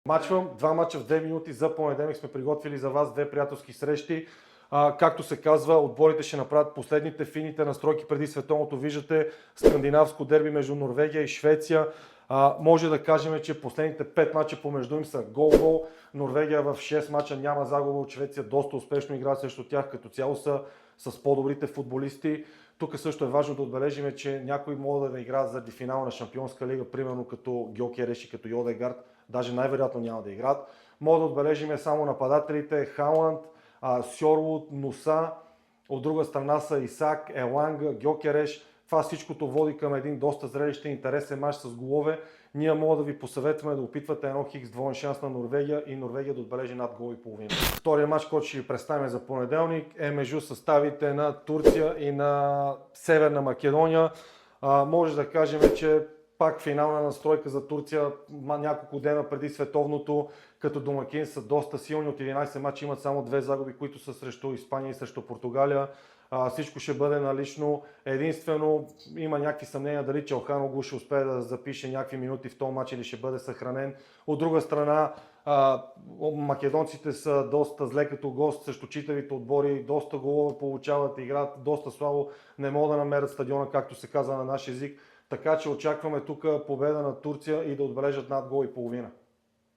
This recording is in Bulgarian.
Два мача в 2 минути за понеделник сме приготвили за вас две приятелски срещи. Както се казва, отборите ще направят последните фините настройки преди световното. Виждате скандинавско дерби между Норвегия и Швеция. Може да кажем, че последните 5 мача помежду им са гол-гол. Норвегия в 6 мача няма загуба от Швеция, доста успешно игра срещу тях, като цяло са с по-добрите футболисти. Тук също е важно да отбележим, че някои могат да играят заради финала на Шампионска лига, примерно като Гьокереш и като Йодегард, даже най-вероятно няма да играят. Мога да отбележим само нападателите Халанд, Сьорлуд, Нуса, от друга страна са Исак, Еланга, Гьокереш. Това всичкото води към един доста зрелищен интересен мач с голове. Ние мога да ви посъветваме да опитвате едно хикс двоен шанс на Норвегия и Норвегия да отбележи над гол и половина. Втория мач, който ще ви представим за понеделник, е между съставите на Турция и на Северна Македония. Може да кажем, че пак финална настройка за Турция няколко дена преди световното, като домакин са доста силни. От 11 мача имат само 2 загуби, които са срещу Испания и срещу Португалия. Всичко ще бъде налично. Единствено има някакви съмнения дали Чалханоглу ще успее да запише някакви минути в този матч или ще бъде съхранен. От друга страна, македонците са доста зле като гост срещу читавите отбори, доста голове получават, играят доста слабо, не могат да намерят стадиона, както се казва на наш език. Така че очакваме тук победа на Турция и да отбележат над гол и половина.